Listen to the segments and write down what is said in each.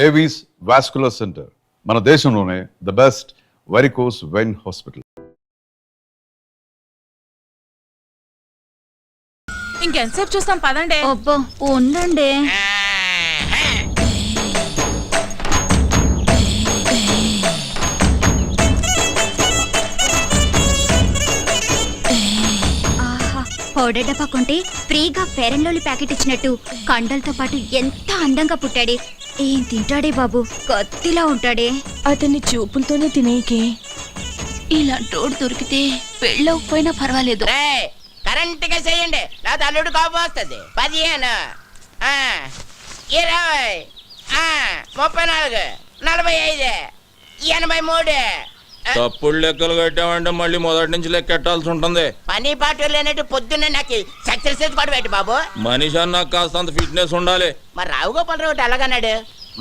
Avis vascular centre మన దేశంలోనే the best varicose vein hospital. ఇంకెంతసేపు చూస్తాం పదండి. అబ్బో ఉండండి. పౌడర్ డబ్బా కొంటే ఫ్రీగా ఫెయిర్ అండ్ లవ్లీ ప్యాకెట్ ఇచ్చినట్టు కండలతో పాటు ఎంత అందంగా పుట్టాడే. ఏం తింటాడే బాబు, కత్తిలా ఉంటాడే. అతన్ని చూపులతోనే తినేకే. ఇలాంటోడు దొరికితే పెళ్ళవకపోయినా పర్వాలేదు. కరెంట్ గా చేయండి, నా అల్లుడు కోపం వస్తుంది. 15 20 34 45 83. తప్పుడు లెక్కలు కట్టామంటే మళ్ళీ మొదటి నుంచి లెక్కెట్టాల్సి ఉంటుంది. పని పాటు లేనట్టు పొద్దున్నే నాకు సక్సెస్ కూడా పెట్టి బాబు. మనిషి అన్న కాస్తంత ఫిట్నెస్ ఉండాలి. మరి రావు గోపాల్ రావు అలాగన్నాడు.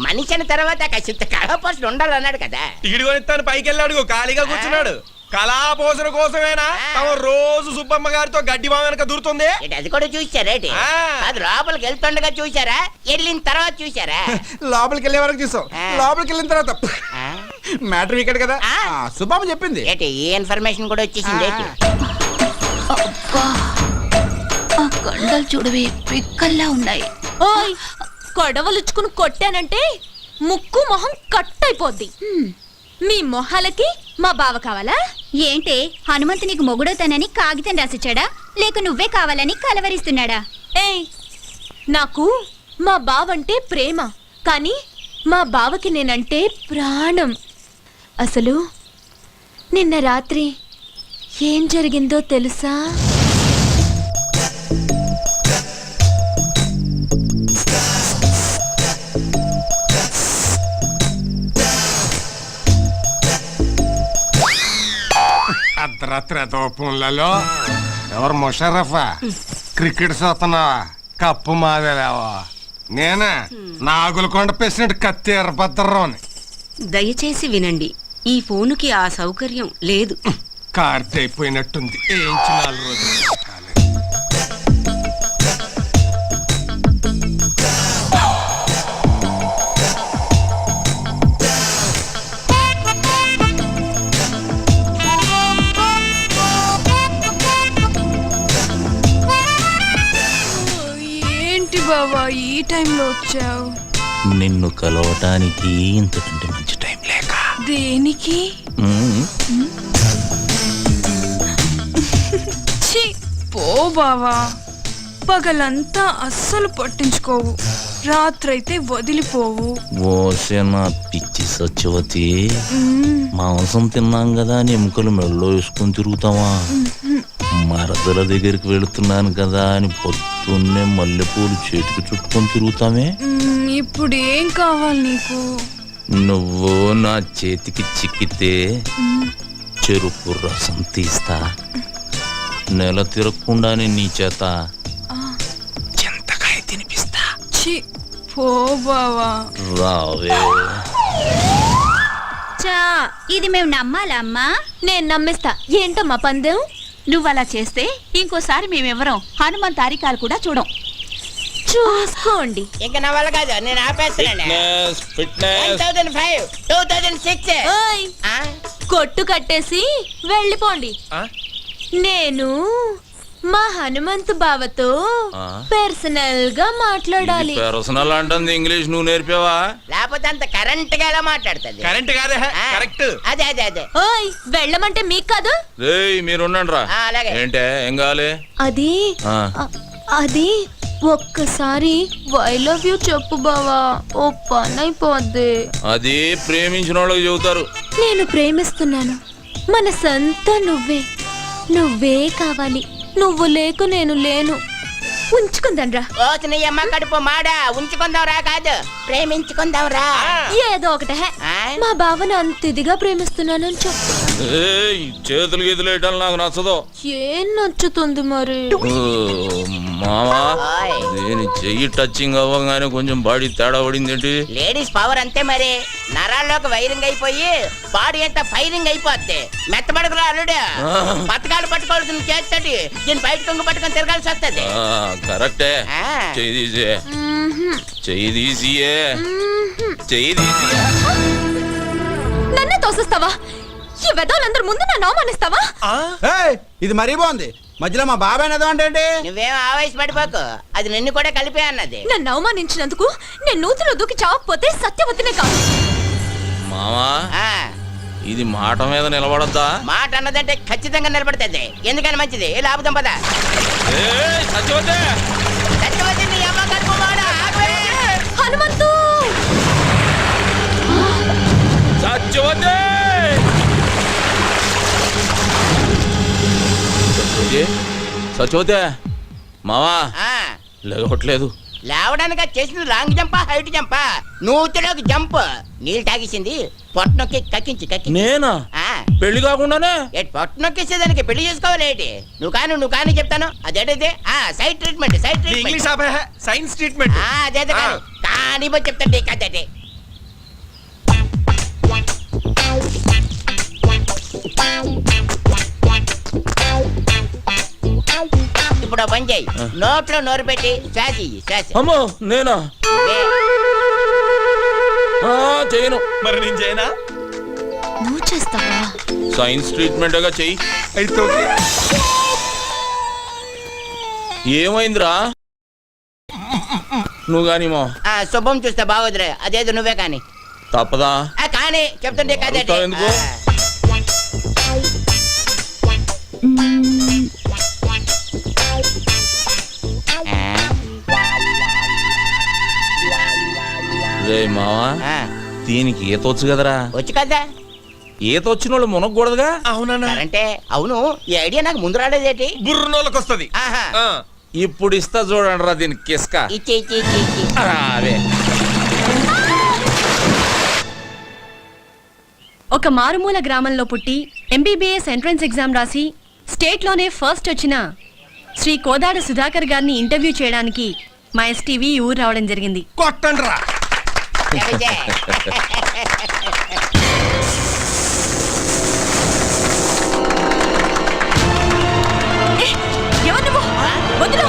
మనిషి అన్న తర్వాత కాసింత కళాపోషణ ఉండాలన్నాడు కదా. టికెట్ కొనిస్తాను పైకి వెళ్ళాడు, ఖాళీగా కూర్చున్నాడు. కళాపోషణ కోసమేనా రోజు సుబ్బమ్మ గారితో గడ్డి మా వెనక దూరుతుంది. అది కూడా చూసారేటి? అది లోపలికి వెళ్తుండగా చూసారా, వెళ్ళిన తర్వాత చూసారా? లోపలికి వెళ్ళే వరకు చూసాం, లోపలికి వెళ్ళిన తర్వాత మ్యాటర్ ఇక్కడ కదా సుబ్బమ్మ చెప్పింది. ఏంటి ఈ ఇన్ఫర్మేషన్ కూడా వచ్చేసింది. కండలు చూడవే పిక్కల్లా ఉన్నాయి. ఓయ్ కొడవలుచ్చుకుని కొట్టానంటే ముక్కు మొహం కట్ అయిపోద్ది. మీ మొహాలకి మా బావ కావాలా ఏంటే? హనుమంతు నీకు మొగుడవుతానని కాగితం రాసిచ్చాడా, లేక నువ్వే కావాలని కలవరిస్తున్నాడా? ఏయ్ నాకు మా బావంటే ప్రేమ, కానీ మా బావకి నేనంటే ప్రాణం. అసలు నిన్న రాత్రి ఏం జరిగిందో తెలుసా? అర్ధరాత్రి తోపంలలో ఎవరు ముషరఫా క్రికెట్ చూస్తున్నావా? కప్పు మాదేలేవా? నేనే నాగులకొండ ప్రెసిడెంట్ కత్తి ఎర్రభద్రరావుని. దయచేసి వినండి, ఈ ఫోనుకి ఆ సౌకర్యం లేదు. కార్తె అయిపోయినట్టుంది. ఏంచి 4 రోజులు. ఏంటి బావా ఈ టైంలో వచ్చావు? నిన్ను కలవటానికి ఇంతకంటే మంచి టైం లేక. దేనికి? ఛీ, పో బావా. పగలంతా అస్సలు పట్టించుకోవు, రాత్రైతే వదిలిపోవు. ఓసే నా పిచ్చి సత్యవతి, మాంసం తిన్నాం కదా అని ఎముకలు మెడలో వేసుకొని తిరుగుతావా? మరదల దగ్గరికి వెళుతున్నాను కదా అని పొద్దున్నే మల్లెపూలు చేతికి చుట్టుకొని తిరుగుతామే. ఇప్పుడు ఏం కావాలి నీకు? నువ్వు నా చేతికి చిక్కితే చెరుకు రసం తీస్తా, నెల తిరగకుండానే నీ చేత చింతకాయ తినిపిస్తా. పో బావా. రావే. చా, ఇది మేము నమ్మాలా అమ్మా? నేను నమ్మిస్తా. ఏంటమ్మా పందెం? నువ్వలా చేస్తే ఇంకోసారి మేమెవరం హనుమంత్ తారికాలు కూడా చూడం. చూసుకోండి. ఇంకా నా వల్ల కాదు, నేను ఆపేస్తున్నాను. ఫిట్నెస్ 1005 2006. ఓయ్ కొట్టు కట్టేసి వెళ్ళిపోండి. నేను మా హనుమంతు బావతో పర్సనల్ గా మాట్లాడాలి. పర్సనల్ అంటుంది ఇంగ్లీష్ నువ్వు నేర్పావా? లేకపోతే అంత కరెంట్ గా ఎలా మాట్లాడుతుంది? కరెంట్ కాదే, కరెక్ట్. అదే ఓయ్ వెళ్ళమంటే మీకు కాదు. మీరుండండి రా. అలాగే. ఏంటే ఏం కావాలి? అది అది ఒక్కసారి ఐ లవ్ యూ చెప్పు బావా, ఓ పని అయిపోద్ది. అది ప్రేమించిన వాళ్ళకి చెబుతారు. నేను ప్రేమిస్తున్నాను, మనసంతా నువ్వే కావాలి. నువ్వు లేకు నేను లేను. ఉంచుకుందాం రా. నీ అమ్మ కడుపు మాడా, ఉంచుకుందాం రా కాదు, ప్రేమించుకుందాం రా. ఏదో ఒకటే. మా బావని అంత ఇదిగా ప్రేమిస్తున్నానని చెప్పు. చేతులు గీతులు వేయటం నాకు నచ్చదు. ఏం నచ్చుతుంది మరి? మామా, నేను చెయ్యి టచింగ్ అవ్వగానే కొంచెం బాడీ తేడా పడింది. ఏంటి లేడీస్ పవర్ అంతే మరి. నరాల్లోకి వైరింగ్ అయిపోయి బాడీ అంతా ఫైరింగ్ అయిపోద్ది. మెత్తబడుకురా అల్లుడు, పథకాలు పట్టుకోవాల్సిన చేస్తాడు, దీన్ని బయట కొంగు పట్టుకొని తిరగాల్సి వస్తుంది. కరెక్టే ఆ. చెయ్యి తీసే చెయ్యి తీసియే చెయ్యి తీసియే నన్నే తోసిస్తావా? ఈ వెదవులందరి ముందు నన్ను అవమానిస్తావా? ఇది మరీ బాగుంది. మధ్యలో మా బాబాయ్ ఏదో అంటే నువ్వేం ఆవేశపడిపోకు, అది నిన్ను కూడా కలిపే అన్నది. నన్ను అవమానించినందుకు నేను నూతిలో దూకి చావకపోతే సత్యవతినే కాదు. మావా ఆ, ఇది మాట మీద నిలబడద్దా? మాట అన్నదంటే ఖచ్చితంగా నిలబడుతుంది. ఎందుకని మంచిది లాభం పద. సత్యవతే సత్యవతి నీ అమ్మ కడుపువాడా? ఆపే! హనుమంతు! సత్యవతే సత్యవతే మావా ఆ, లేవట్లేదు. లేవడానికి అది చేసింది లాంగ్ జంపా హైట్ జంపా? నూతిలోకి జంప్. నీళ్ళు తాగేసింది పొట్టనొక్కి కక్కించి నేనా ఆ, పెళ్లి కాకుండానే? పొట్టనొక్కేసేదానికి పెళ్లి చేసుకోవాలేటి? నువ్వు కానీ చెప్తాను. అదేంటిది? Side treatment, side treatment. English ఆపే సైన్స్ ట్రీట్మెంట్. అదే కానీ పోయి చెప్తాండి కదండి. ఇప్పుడు ఓ పని చేయి, నోట్లో నోరు పెట్టి శ్వాస ఇయ్యి, శ్వాస. అమ్మో నేనా? వే. చేయను. మరి నేను చేయనా? నువ్వు చేస్తావా? సైన్స్ ట్రీట్మెంట్గా చెయ్యి. అయితే ఓకే. ఏమైందిరా? నువ్వు గాని మా శుభం చూస్తే బాగోదురే, అదేదో నువ్వే కానీ. తప్పదా? కానీ చెప్తుంటే కదండి. అడుగుతావు ఎందుకు? రే మావా దీనికి ఈత వచ్చు కదరా? వచ్చు కదా. ఈత వచ్చిన వాళ్ళు మునగకూడదుగా? అవునన్నా. అంటే అవును, ఈ ఐడియా నాకు ముందు రాలేదేటి? బుర్రనోళ్ళకి వస్తుంది. ఆహా. ఇప్పుడు ఇస్తా చూడండి రా దీనికి కిస్క. ఇచ్చి ఇచ్చి ఇచ్చి ఇచ్చి. అరే ఒక మారుమూల గ్రామంలో పుట్టి ఎంబీబీఎస్ ఎంట్రన్స్ ఎగ్జామ్ రాసి స్టేట్లోనే ఫస్ట్ వచ్చిన శ్రీ కోదాడ సుధాకర్ గారిని ఇంటర్వ్యూ చేయడానికి మా ఎస్టీవీ ఈ ఊరు రావడం జరిగింది. కొట్టండి రా. జగజే. ఎవరు నువ్వు? వదిలు!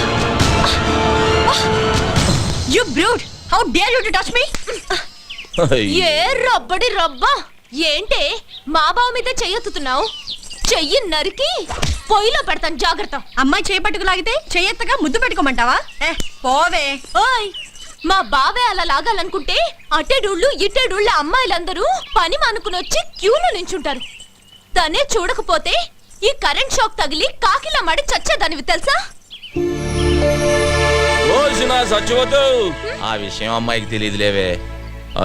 You brute! How dare you to touch me? ఏ రబ్బడి రబ్బా! ఏంటే మా బావ మీద చెయ్యెత్తుతున్నావు? చెయ్యి నరికి పొయ్యిలో పెడతాను, జాగ్రత్త. అమ్మాయి చేయి పట్టుకు లాగితే చెయ్యెత్తగా ముద్దు పెట్టుకోమంటావా? పోవే. ఓయ్, మా బావే అలా లాగాలనుకుంటే అట్టేడూళ్ళు ఇట్టేడూళ్ళ అమ్మాయిలందరూ పని మానుకుని వచ్చి క్యూలో నించుంటారు. తనే చూడకపోతే ఈ కరెంట్ షాక్ తగిలి కాకిలా మడి చచ్చేదానివి తెలుసా? సచ్చిపోతూ ఆ విషయం అమ్మాయికి తెలియదులేవే.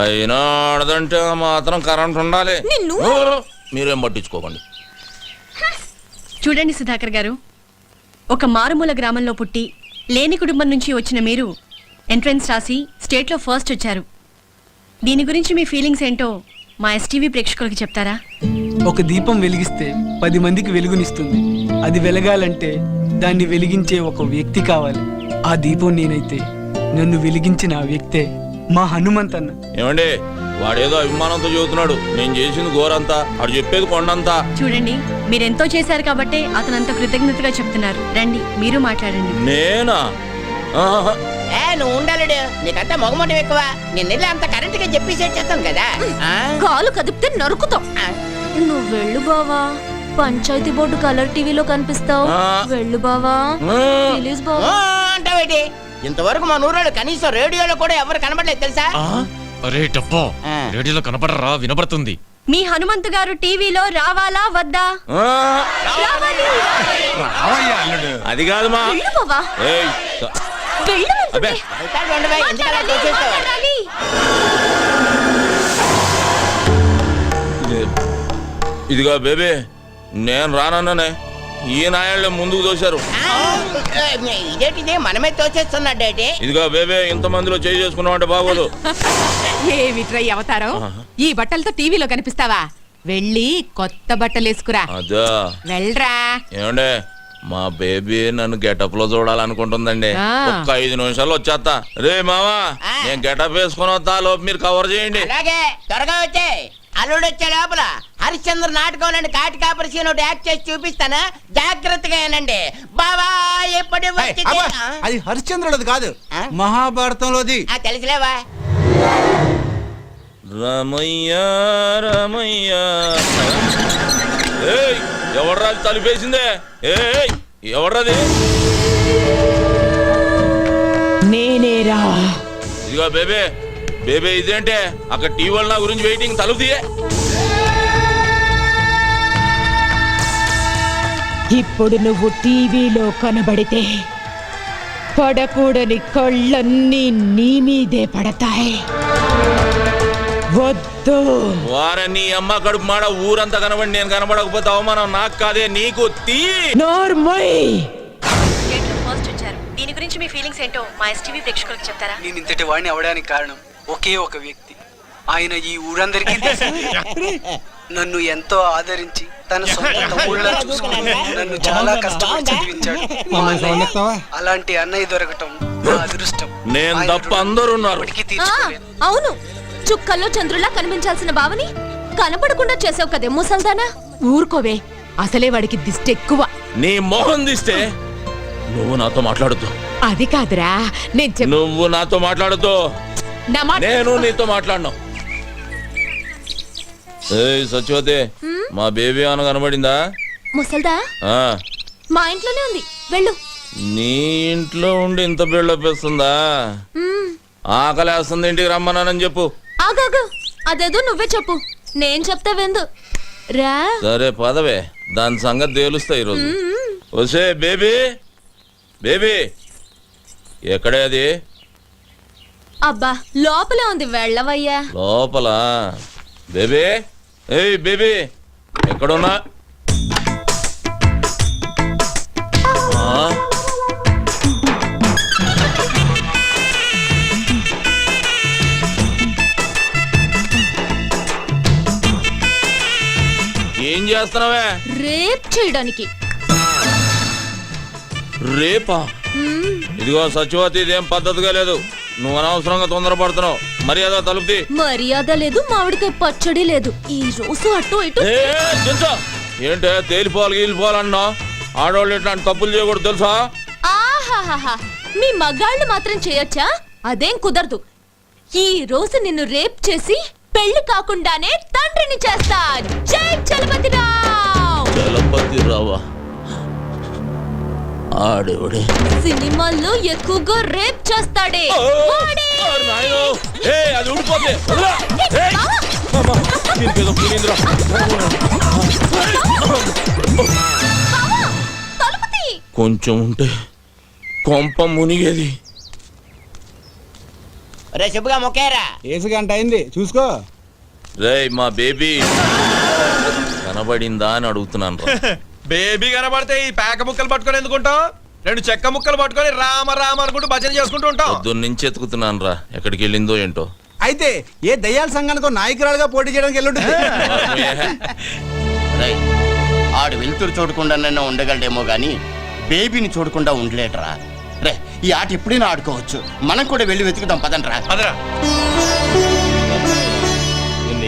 అయినా ఆడదంటే మాత్రం కరెంట్ ఉండాలి. నిన్ను మీరేం పట్టించుకోకండి. చూడండి సుధాకర్ గారు, ఒక మారుమూల గ్రామంలో పుట్టి లేని కుటుంబం నుంచి వచ్చిన మీరు ఎంట్రన్స్ రాసి స్టేట్లో ఫస్ట్ వచ్చారు. దీని గురించి మీ ఫీలింగ్స్ ఏంటో మా ఎస్టీవీ ప్రేక్షకులకి చెప్తారా? ఒక దీపం వెలిగిస్తే 10 మందికి వెలుగునిస్తుంది. అది వెలగాలంటే దాన్ని వెలిగించే ఒక వ్యక్తి కావాలి. ఆ దీపం నేనైతే నన్ను వెలిగించిన ఆ వ్యక్తే మా హనుమంతన్న. ఏమండి వాడేదో అభిమానంతో చెబుతున్నాడు. నేను చేసింది ఘోరంతా, వాడు చెప్పేది కొండంతా. చూడండి, మీరెంతో చేశారు కాబట్టే అతను అంత కృతజ్ఞతగా చెప్తున్నారు. రండి మీరు మాట్లాడండి. నేనా? ఆహా. నువ్వు ఉండాలడు, నీకంతా మొగమటం ఎక్కువ. నేను వెళ్ళి అంత కరెంట్ గా చెప్పి సెట్ చేస్తాను కదా. కాలు కదిపితే నరుకుతాం. నువ్వు వెళ్ళు బావా, పంచాయతీ బోర్డు కలర్ టీవీలో కనిపిస్తావు. వెళ్ళు బావా, ప్లీజ్ బావా. అంటావేటి? ఇంతవరకు మా నూరాడు కనీసం రేడియోలో కూడా ఎవరు కనబడలేదు తెలుసా? అరే డబ్బా, రేడియోలో కనపడరా, వినపడుతుంది. మీ హనుమంతు గారు టీవీలో రావాలా వద్దా? అది కాదు మా. వెళ్ళు బావా, ఏయ్, వెళ్ళు అబ్బే. వెళ్తాడు ఉండవే, ఎందుకు అలా తోసేస్తావు? మాట్లాడాలి. ఇదిగో బేబీ, నేను రానన్నానే. ఈ నాయాళ్ళే ముందుకు దోశారు. ఇదేంటిది మనమే తోచేస్తున్నాడేటి? ఇదిగో బేబీ, ఇంత మందిలో చేయి చేసుకున్నావు అంటే బాగోదు. ఏమిట్రై అవతారం? ఈ బట్టలతో టీవీలో కనిపిస్తావా? వెళ్ళి కొత్త బట్టలు వేసుకురా. అదా వెళ్ళరా. ఏమండే, మా బేబీ నన్ను గెటప్ లో చూడాలనుకుంటుందండి. ఒక్క 5 నిమిషాలు వచ్చేస్తా. రే మావా, నేను గెటప్ వేసుకుని వస్తా, లోపు మీరు కవర్ చేయండి. అలాగే, త్వరగా వచ్చే. అల్లుడు వచ్చే లోపల హరిశ్చంద్ర నాటకంలోని కాటి కాపరి సీన్ ఒకటి యాక్ట్ చేసి చూపిస్తాను, జాగ్రత్తగా ఏనండి బాబా. ఎప్పుడు అబ్బా, అది హరిశ్చంద్రుడిది కాదు, ఆ? మహాభారతంలోది. తెలుసులేవా? రమయ్య రమయ్య ఎవడ్రాది తలిపేసిందే? ఎవడ్రాది? నేనేరా. ఇదిగో బేబే బేబే, ఇదేంటే అక్కడ టీవీ నా గురించి వెయిటింగ్, తలుపు తీయే. ఇప్పుడు నువ్వు టీవీలో కనబడితే పడకూడని కళ్ళన్నీ నీ మీదే పడతాయి. వద్దు. వారని అమ్మ కడుపు మాడ ఊరంతా కనబడి నేను కనబడకపోతే అవమానం నాకు కాదే నీకు. తీ నోర్మయ్. స్టేట్లో ఫస్ట్ వచ్చారు. దీని గురించి మీ ఫీలింగ్స్ ఏంటో మా ఎస్టీవీ ప్రేక్షకులకు చెప్తారా? నేను ఇంతటి వాడిని అవడానికి కారణం ఒకే ఒక వ్యక్తి. ఆయన ఈ ఊరందరికీ తెలుసు. నన్ను ఎంతో ఆదరించి తన సొంత తమ్ముళ్ళ చూసుకుని నన్ను చాలా కష్టపడి చదివించాడు. అలాంటి అన్నయ్య దొరకటం నా అదృష్టం. నేను తప్ప అందరూ ఉన్నారు. ఇప్పటికీ తీర్చుకోలేను. అవును, చుక్కల్లో చంద్రులా కనిపించాల్సిన బావని కనపడకుండా చేసావు కదే ముసల్దానా. ఊరుకోవే, అసలే వాడికి దిష్టి ఎక్కువ. నీ మొహం తీస్తే నువ్వు నాతో మాట్లాడుతూ. అది కాదురా, నేను నువ్వు నాతో మాట్లాడుతూ, నేను నీతో మాట్లాడను. సత్యవతి, మా బేబీ అన్న కనబడిందా? ముసల్దా ఆ, మా ఇంట్లోనే ఉంది, వెళ్ళు. నీ ఇంట్లో ఉండి ఇంత బిల్డప్ వేస్తుందా? ఆకలేస్తుంది, ఇంటికి రమ్మన్నానని చెప్పు. ఆగాగు, అదేదో నువ్వే చెప్పు, నేను చెప్తా వెందు రా. సరే పదవే, దాని సంగతి తేలుస్తా ఈరోజు. వసే బేబీ, బేబీ ఎక్కడే అది? అబ్బా లోపలే ఉంది, వెళ్ళవయ్యా. లోపల? బేబీ, ఏయ్ బేబీ ఎక్కడున్నా? ఏం చేస్తున్నావే? రేప్ చేయడానికి. రేపా? ఇదిగో సత్యవతి, ఇదేం పద్ధతిగా లేదు. నువ్వు అనవసరంగా తొందరపడుతున్నావు. మర్యాద తలుపుతి. మర్యాద లేదు, మామిడికాయ పచ్చడి లేదు. ఈ రోజు అటు ఇటు. ఏంటే తేలిపోవాలి గీలిపోవాలన్నా? ఆడవాళ్ళు ఇట్లాంటి తప్పులు చేయకూడదు తెలుసా? ఆహాహాహా, మీ మగాళ్ళు మాత్రం చేయొచ్చా? అదేం కుదరదు. ఈ రోజు నిన్ను రేప్ చేసి పెళ్లి కాకుండానే తండ్రిని చేస్తా. జై చలపతిరావు. చలపతిరావా? ఆడేవాడే సినిమాల్లో ఎక్కువగా రేప్ చేస్తాడే వాడే. అది ఊడిపోతే కొంచెం ఉంటే కొంప మునిగేది. రే శుభ్గా మొక్కేరా. ఏసు గంట అయింది, చూసుకో. రేయ్ మా బేబీ కనబడిందా అని అడుగుతున్నాను రా. బేబీ కనబడితే ఈ పేక ముక్కలు పట్టుకొని ఎందుకుంటావు? రెండు చెక్క ముక్కలు పట్టుకొని రామ రామ అనుకుంటూ భజన చేసుకుంటూ ఉంటావు. పొద్దున్నుంచి ఎత్తుకుతున్నాను రా, ఎక్కడికి వెళ్ళిందో ఏంటో. అయితే ఏ దయ్యాల సంఘానికో నాయకురాలుగా పోటీ చేయడానికి వెళ్ళుంటుంది. ఆడు వెళ్తురు చూడకుండా ఉండగలడేమో గాని బేబీని చూడకుండా ఉండలేటరా. రే ఈ ఆట ఎప్పుడైనా ఆడుకోవచ్చు, మనం కూడా వెళ్ళి వెతుకుదాం పదండ్రా. అదరా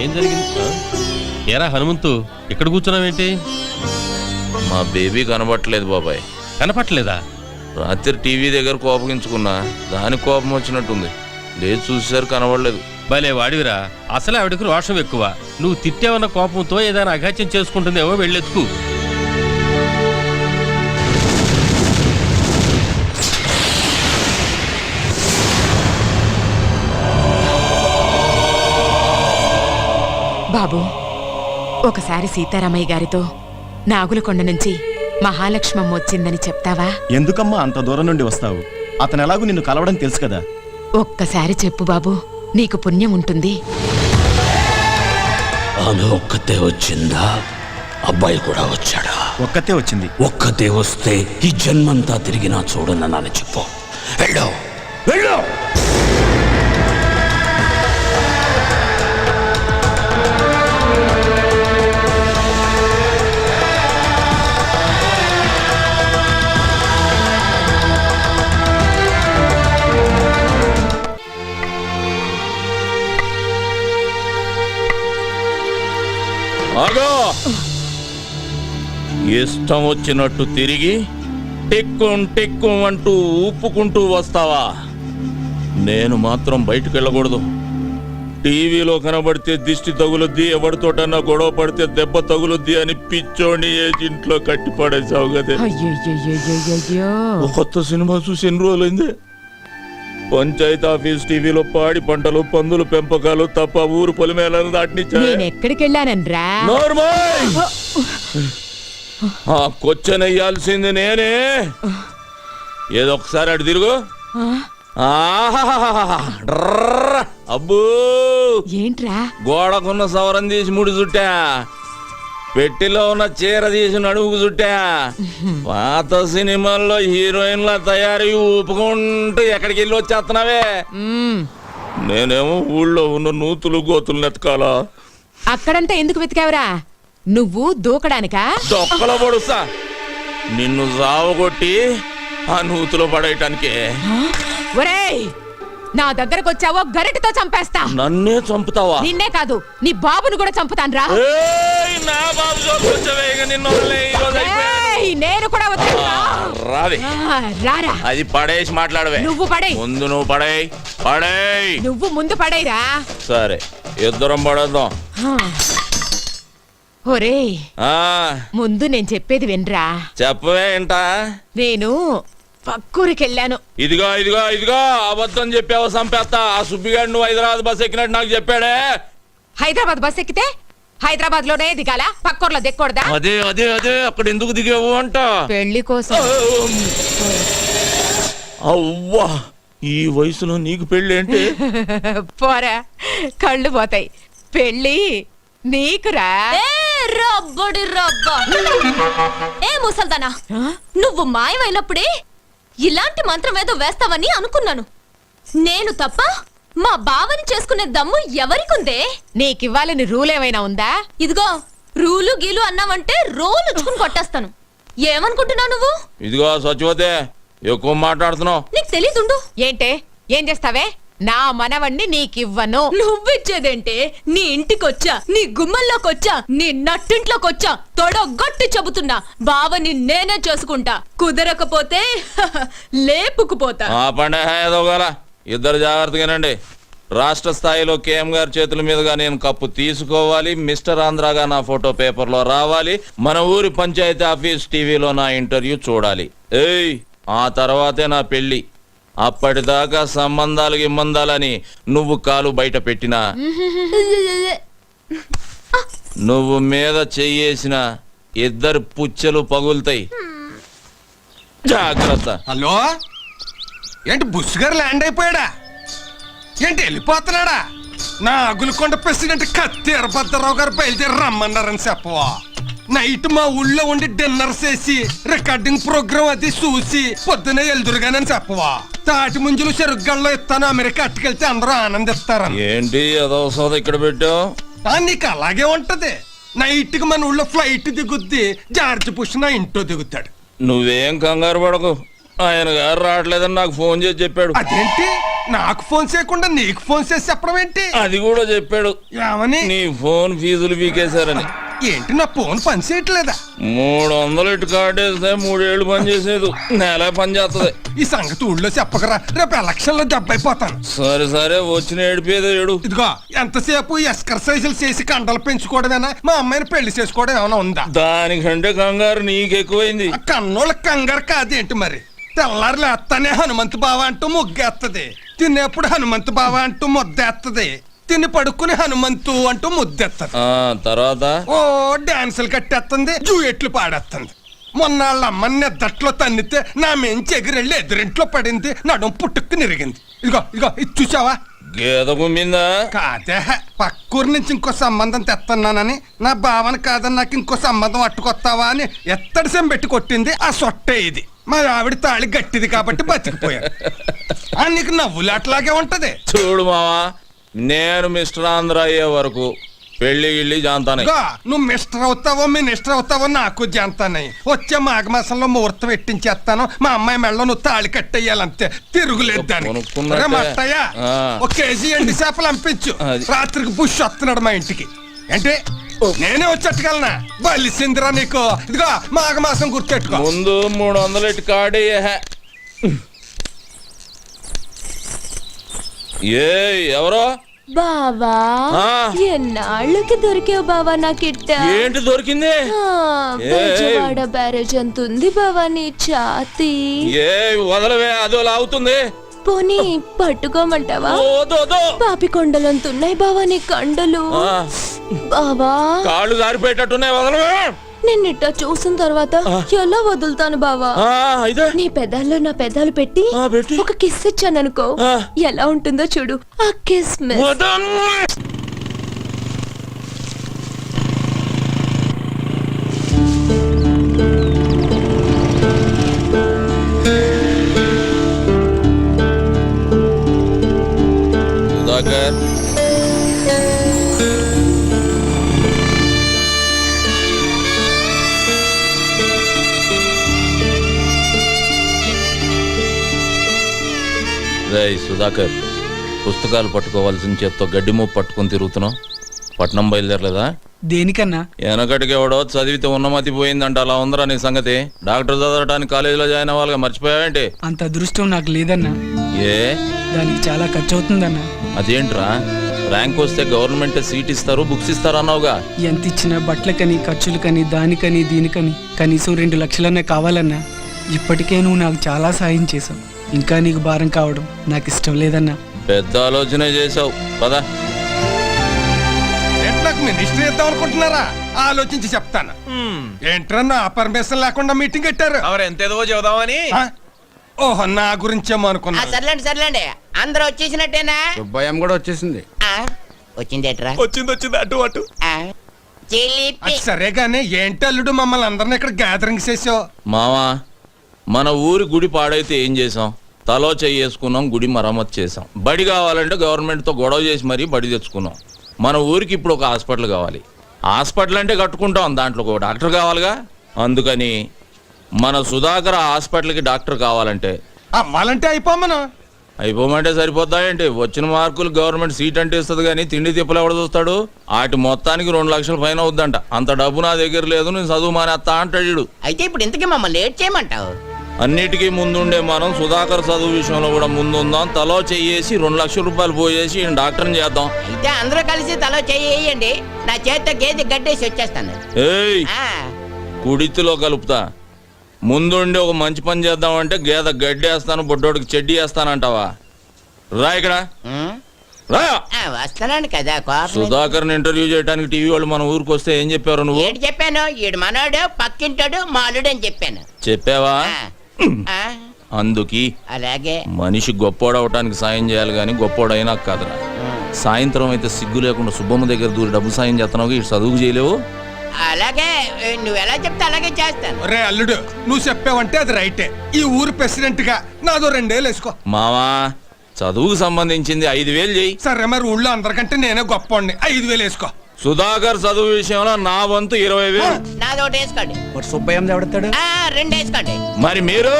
ఏం జరిగింది? ఏరా హనుమంతు, ఇక్కడ కూర్చున్నావేంటి? మా బేబీ కనబట్టలేదు బాబాయ్. కనపట్లేదా? రాత్రి టీవీ దగ్గర కోపగించుకున్నా, దానికి కోపం వచ్చినట్టుంది. లేదు చూసేసరికి కనబడలేదు. భలే వాడివిరా, అసలే ఆవిడకి రోషం ఎక్కువ. నువ్వు తిట్టావన్న కోపంతో ఏదైనా అఘాత్యం చేసుకుంటుందేమో, వెళ్ళెత్తుకు. బాబు, ఒకసారి సీతారామయ్య గారితో నాగులకొండ నుంచి మహాలక్ష్మమ్మ వచ్చిందని చెప్తావా? ఎందుకమ్మా అంత దూరం నుండి వస్తావు? అతను ఎలాగూ నిన్ను కలవడం తెలుసు కదా. ఒక్కసారి చెప్పు బాబు, నీకు పుణ్యం ఉంటుంది. ఆమె ఒక్కతే వచ్చిందా? అబ్బాయి కూడా వచ్చాడా? ఒక్కతే వచ్చింది. ఒక్కతే వస్తే ఈ జన్మంతా తిరిగినా చూడనని చెప్పు. వెళ్ళు, వెళ్ళు. ఆగో! ఇష్టం వచ్చినట్టు తిరిగి టిక్కు అంటూ ఊపుకుంటూ వస్తావా? నేను మాత్రం బయటకు వెళ్ళకూడదు. టీవీలో కనబడితే దిష్టి తగులుద్ది, ఎవరితోటన్నా గొడవ పడితే దెబ్బ తగులుద్ది అని పిచ్చోని ఏజెంట్లో కట్టి పడేసావు కదే. కొత్త సినిమా చూసి ఎన్ని రోజులైంది? పంచాయతీ ఆఫీస్ టీవీలో పాడి పంటలు, పందులు పెంపకాలు తప్ప ఊరు పొలిమేలను దాటినిచ్చా. ఎక్కడికి వెళ్ళానన్రా? ఆ కొచ్చనెయ్యాల్సింది నేనే. ఏదో ఒకసారి అటు తిరుగు. అబ్బో ఏంట్రా? గోడకున్న సవరం తీసి ముడి చుట్టా, పెట్టిలో ఉన్న చీర తీసి నడుముకు చుట్టా. పాత సినిమాల్లో హీరోయిన్ల తయారీ ఊపుకుంటూ ఎక్కడికి వెళ్ళి వచ్చేస్తున్నావే. నేనేమో ఊళ్ళో ఉన్న నూతులు గోతులు నెతకాలా. అక్కడంతా ఎందుకు వెతికావురా? నువ్వు దూకడానికా? దొక్కల పొడుస్తా నిన్ను సావగొట్టి ఆ నూతులో పడేయటానికే. ఒరేయ్, నా దగ్గరకు వచ్చావో గరిటతో చంపేస్తా. నన్నే చంపుతావా? నిన్నే కాదు, నీ బాబును కూడా చంపుతాను రా. నా బాబు చూపించవే, ఇక నిన్ను వదిలేయ్, ఈ రోజు అయిపోయింది. నేను కూడా రావే. రారా. అది పడేసి మాట్లాడవే. నువ్వు పడేయ్. ముందు నువ్వు పడేయ్. నువ్వు ముందు పడేయరా. సరే, ఇద్దరం పడేద్దాం. ఒరేయ్, ముందు నేను చెప్పేది వినరా. చెప్పవే ఏంటా? నేను పక్కూరికెళ్ళాను. ఇదిగో అబద్ధం చెప్పావు, సంపేస్తా. ఆ సుబ్బిగాడు నువ్వు హైదరాబాద్ బస్ ఎక్కినట్టు నాకు చెప్పాడే. హైదరాబాద్ బస్ ఎక్కితే హైదరాబాద్ లోనే దిగాల, పక్కూర్లో దిక్కూడదా? అదే అక్కడ ఎందుకు దిగావు అంట? పెళ్లి కోసం. అవ్వా, ఈ వయసులో నీకు పెళ్లి ఏంటి? పోరా, కళ్ళు పోతాయి. పెళ్లి నీకురా. రబ్బడి రబ్బ. ఏ ముసల్దానా, నువ్వు మాయమైనప్పుడే ఇలాంటి మంత్రం ఏదో వేస్తావని అనుకున్నాను. నేను తప్ప మా బావని చేసుకునే దమ్ము ఎవరికుందే? నీకివ్వాలని రూల్ ఏమైనా ఉందా? ఇదిగో, రూలు గీలు అన్నావంటే రోలు ఉచ్చుకుని కొట్టేస్తాను. ఏమనుకుంటున్నావు నువ్వు? ఇదిగో సచివతే, ఎక్కువ మాట్లాడుతున్నావు. నీకు తెలీదుండు. ఏంటే, ఏం చేస్తావే? నా మనవణ్ణి నీకివ్వను. నువ్విచ్చేదేంటే? నీ ఇంటికొచ్చా, నీ గుమ్మల్లోకొచ్చా, నీ నట్టింట్లోకొచ్చా తొడగొట్టి చెబుతున్నా, బావని నేనే చేసుకుంటా. కుదరకపోతే లేపుకుపోతా. ఇద్దరు జాగ్రత్తగానండి. రాష్ట్ర స్థాయిలో కేఎం గారి చేతుల మీదుగా నేను కప్పు తీసుకోవాలి. మిస్టర్ ఆంధ్రాగా నా ఫోటో పేపర్లో రావాలి. మన ఊరి పంచాయతీ ఆఫీస్ టీవీలో నా ఇంటర్వ్యూ చూడాలి. ఆ తర్వాతే నా పెళ్లి. అప్పటిదాకా సంబంధాలని నువ్వు కాలు బయట పెట్టినా, నువ్వు మీద చెయ్యేసిన ఇద్దరు పుచ్చలు పగులుతాయి. జాగ్రత్త. హలో, ఏంటి బుష్ గారు ల్యాండ్ అయిపోయాడా? ఏంటి వెళ్ళిపోతున్నాడా? నా అగులకొండ ప్రెసిడెంట్ కత్తి ఎర్రభద్రరావు గారు బయలుదేరి రమ్మన్నారని చెప్పవా? నైట్ మా ఊళ్ళో ఉండి డిన్నర్ చేసి రికార్డింగ్ ప్రోగ్రామ్ అది చూసి పొద్దునే ఎల్దురుగానని చెప్పవా? తాటి ముంజులు చెరుగ్గల్లో ఇస్తాను, అమెరికా అట్టుకెళ్తే అందరూ ఆనందిస్తారని. ఏంటి అదో సోద ఇక్కడ పెట్టావు? నీకు అలాగే ఉంటది. నైట్ కి మన ఊళ్ళో ఫ్లైట్ దిగుద్ది, జార్జ్ బుష్ నా ఇంట్లో దిగుతాడు. నువ్వేం కంగారు పడకు, ఆయన గారు రావట్లేదని నాకు ఫోన్ చేసి చెప్పాడు. అదేంటి, నాకు ఫోన్ చేయకుండా నీకు ఫోన్ చేసి చెప్పడం ఏంటి? అది కూడా చెప్పాడు. ఏమని? నీ ఫోన్ ఫీజులు పీకేశారని. ఏంటి, నా ఫోన్ పని చేయట్లేదా? 300 ఇటు కార్డు వేస్తే 3 ఏళ్ళు పని చేసేది, నెల పని చేస్తుంది. ఈ సంగతి ఊళ్ళో చెప్పకరా, రేపు ఎలక్షన్ లో దెబ్బైపోతాను. సరే వచ్చిన ఏడిపోయేది ఏడు. ఇదిగో, ఎంతసేపు ఎక్సర్సైజులు చేసి కండలు పెంచుకోవడమేనా? మా అమ్మాయిని పెళ్లి చేసుకోవడం ఏమైనా ఉందా? దానికంటే కంగారు నీకెక్కువైంది. కన్నోళ్ళ కంగారు కాదేంటి మరి? తెల్లారు లేస్తానే హనుమంతు బావ అంటూ ముగ్గేస్తుంది, తినేప్పుడు హనుమంతు బావ అంటూ ముద్దేస్తుంది, తిని పడుకుని హనుమంతు అంటూ ముద్దెత్తది. తర్వాత ఓ డాన్సులు కట్టేస్తుంది, జూయెట్లు పాడేస్తుంది. మొన్నాళ్ళ అమ్మని నిద్దట్లో తన్నితే నా మెంచి ఎగిరెళ్ళి ఎదురింట్లో పడింది, నడుం పుట్టుక్కు నిరిగింది. ఇదిగో ఇది చూసావా? గేద గుమ్మిందా? కాదే, పక్కూరు నుంచి ఇంకో సంబంధం తెస్తున్నానని, నా భావన కాదని నాకు ఇంకో సంబంధం అట్టుకొస్తావా అని ఎత్తడి సెం పెట్టి కొట్టింది. ఆ సొట్టే ఇది. మా ఆవిడ తాళి గట్టిది కాబట్టి బతికిపోయాడు. నీకు నవ్వులాట్లాగే ఉంటది. చూడు మావా, నేను మిస్టర్ ఆంధ్ర అయ్యే వరకు పెళ్లి గిళ్ళి జాంతానే. నువ్వు మిస్టర్ అవుతావో మినిస్టర్ అవుతావో నాకు జాంతానయ్యి. వచ్చే మాఘమాసంలో ముహూర్తం పెట్టించేస్తాను. మా అమ్మాయి మెళ్ళ నువ్వు తాళి కట్టేయాలంతే, తిరుగులేదు దానికి. మట్టయ్య, 1 కేజీ ఎండి చేపలు పంపించు. రాత్రికి బుష్ వస్తున్నాడు మా ఇంటికి. అంటే నేనే వచ్చేట్టుకెళ్ళనా బలిసిందిరా నీకు. ఇదిగో మాఘ మాసం గుర్తెట్టుకో. ముందు 300 ఇటు కాడి. ఏ ఎవరో బావా ఆ. ఎన్నాళ్ళకి దొరికావు బావా నాకిట్ట. ఏంటి దొరికింది? బెజవాడ బ్యారేజ్ అంత ఉంది బావా నీ ఛాతి. ఏ వదలవే, అదో లాగుతుంది. పోనీ పట్టుకోమంటావా? పాపి కొండలంత ఉన్నాయి బావా నీ కండలు. బావా కాళ్ళు జారిపోయేటట్టున్నాయి, వదలవే. నిన్నిట్ట చూసిన తర్వాత ఎలా వదులుతాను బావా? నీ పెదాల్లో నా పెదాలు పెట్టి ఒక కిస్ ఇచ్చాననుకో, ఎలా ఉంటుందో చూడు ఆ కిస్. సుధాకర్, రేయ్ సుధాకర్, పుస్తకాలు పట్టుకోవాల్సిన చేత్తో గడ్డి మూపు పట్టుకుని తిరుగుతున్నావు. పట్నం బయలుదేరలేదా? దేనికన్నా? వెనకటికి ఎవడో చదివితే ఉన్నమతి పోయిందంట, అలా ఉందరా నీ సంగతి? డాక్టర్ చదవడానికి కాలేజీలో జాయిన్ అవ్వాలిగా, మర్చిపోయావేంటి? అంత అదృష్టం నాకు లేదన్నా. ఏ దానికి చాలా ఖర్చు అవుతుందన్నా. అదేంట్రా, ర్యాంక్ వస్తే గవర్నమెంట్ సీట్ ఇస్తారు, బుక్స్ ఇస్తారు అన్నావుగా. ఎంత ఇచ్చినా బట్టలకని, ఖర్చులకని, దానికని దీనికని కనీసం 2 లక్షలన్నా కావాలన్నా. ఇప్పటికే నువ్వు నాకు చాలా సాయం చేసావు. ఇంకా నీకు భారం కావడం నాకు ఇష్టం లేదన్నా. పెద్ద ఆలోచనే చేసావు. పదా నాకు మినిస్టర్ ఇద్దాం అనుకుంటున్నారా? ఆలోచించి చెప్తాను. ఏంట్రా నా పర్మిషన్ లేకుండా మీటింగ్ పెట్టారు? ఎంతేదో చెబుదామని. ఓహో, నా గురించేమో అనుకున్నా. సర్లేండి అందరూ వచ్చేసినట్టేనా? భయం కూడా వచ్చేసింది. వచ్చిందేట్రా? వచ్చింది అటు అటు. అది సరే గానీ ఏంటి అల్లుడు మమ్మల్ని అందరిని ఇక్కడ గ్యాదరింగ్ చేసావు? మావా, మన ఊరి గుడి పాడైతే ఏం చేసాం? తలో చేసుకున్నాం, గుడి మరమ్మతు చేసాం. బడి కావాలంటే గవర్నమెంట్తో గొడవ చేసి మరీ బడి తెచ్చుకున్నాం. మన ఊరికి ఇప్పుడు ఒక హాస్పిటల్ కావాలి. హాస్పిటల్ అంటే కట్టుకుంటాం, దాంట్లో ఒక డాక్టర్ కావాలిగా. అందుకని మన సుధాకర్ హాస్పిటల్కి డాక్టర్ కావాలంటే అవ్వాలంటే అయిపోమంటే సరిపోతాయంటే? వచ్చిన మార్కులు గవర్నమెంట్ సీట్ అంటే ఇస్తుంది, కానీ తిండి తిప్పలు ఎవడ చూస్తాడు? వాటి మొత్తానికి 2 లక్షల పైన అవుద్దంట. అంత డబ్బు నా దగ్గర లేదు, నేను చదువు మానేస్తా అంటాడు. అయితే ఇప్పుడు ఇంతకీ మమ్మల్ని లేట్ చేయమంటావు? అన్నిటికీ ముందుండే మనం సుధాకర్ చదువు విషయంలో కూడా ముందుందాం. తలో చెయ్యేసి 2 లక్షల రూపాయలు పోయేసి ఈయన డాక్టర్ని చేద్దాం. అయితే అందరూ కలిసి తలో చెయ్యండి, నా చేతితో గేదె గడ్డేసి వచ్చేస్తాను. ఏయ్, కుడితిలో కలుపుతా. ముందుండి ఒక మంచి పని చేద్దామంటే గేదె గడ్డేస్తాను, బొడ్డోడికి చెడ్డీ వేస్తానంటావా? రా ఇక్కడ రా. వస్తున్నాను కదా. సుధాకర్ ఇంటర్వ్యూ చేయడానికి టీవీ వాళ్ళు మన ఊరికి వస్తే ఏం చెప్పారు నువ్వు? ఏంటి చెప్పాను? ఈడు మనోడు, పక్కింటాడు, మాలుడు అని చెప్పాను. చెప్పావా? అందుకి అలాగే మనిషి గొప్పోడవటానికి సాయం చేయాలి, కానీ గొప్పోడైనా కాదురా. సాయంత్రం అయితే సిగ్గు లేకుండా సుబ్బమ్మ దగ్గర దూరి డబ్బు సాయం చేస్తున్నావు, ఇటు చదువుకు చేయలేవు. అలాగే నువ్వు ఎలా చెప్తే అలాగే చేస్తాను. రే అల్లుడు, నువ్వు చెప్పావంటే అది రైటే. ఈ ఊరు ప్రెసిడెంట్ గా నాదో 2 ఏళ్ళు వేసుకో. మావా, చదువుకు సంబంధించింది 5,000 చెయ్యి. సరే, మరి ఊళ్ళో అందరికంటే నేనే గొప్ప 5,000 వేసుకో. సుధాకర్ చదువు విషయంలో నా వంతు 20,000. నాదోటి వేసుకోండి. సుబ్బయ్య ఎవడతాడు? 2 వేసుకోండి. మరి మీరు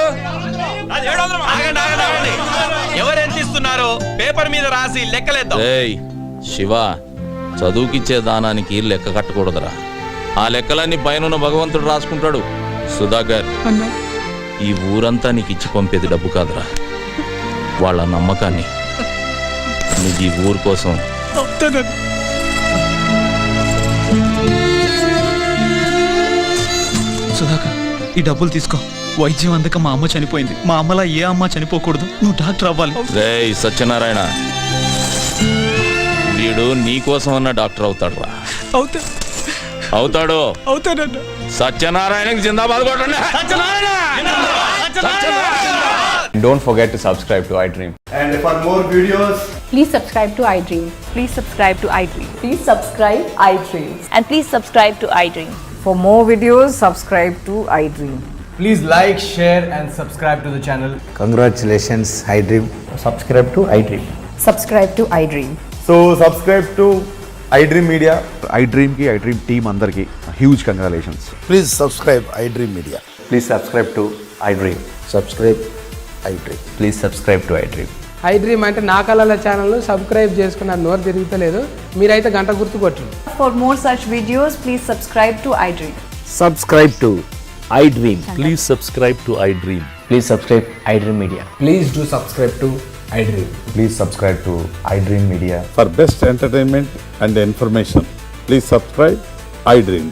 ఎవరెంత ఇస్తున్నారు పేపర్ మీద రాసి లెక్కలేద్దాం. శివ, చదువుకిచ్చే దానానికి లెక్క కట్టకూడదురా. ఆ లెక్కలన్నీ పైన భగవంతుడు రాసుకుంటాడు. సుధాకర్, ఈ ఊరంతా నీకు ఇచ్చి పంపేది డబ్బు కాదురా, వాళ్ళ నమ్మకాన్ని. నువ్వు ఈ ఊరు కోసం సుధాకర్, ఈ డబ్బులు తీసుకో. వైద్యం అందక మా అమ్మ చనిపోయింది. మా అమ్మలా ఏ అమ్మ చనిపోకూడదు. నువ్వు డాక్టర్ అవ్వాలి. రేయ్ సత్యనారాయణ, వీడు నీ కోసం అన్న డాక్టర్ అవుతాడు రా. అవుతాడు. సత్యనారాయణకి జిందాబాద్ కొట్టండి. Don't forget to subscribe to iDream. And for more videos, please subscribe to iDream. Please subscribe to iDream. Please subscribe iDream. And please subscribe to iDream. For more videos, subscribe to iDream. please like, share and subscribe to the channel. Congratulations, iDream. Subscribe to iDream. Subscribe to iDream. So subscribe to iDream Media. iDream ki iDream team andarki huge congratulations. Please subscribe iDream Media. Please subscribe to iDream. Subscribe iDream. Please subscribe to iDream. I dream అంటే నా కళల channel subscribe చేసుకున్న నోరు తిరుగుతలేదు. మీరైతే గంట గుర్తు కొట్టండి. For more such videos, please subscribe to iDream. Subscribe to iDream. Please subscribe to iDream. Please subscribe iDream Media. Please do subscribe to iDream. Please subscribe to iDream Media. For best entertainment and information, please subscribe iDream.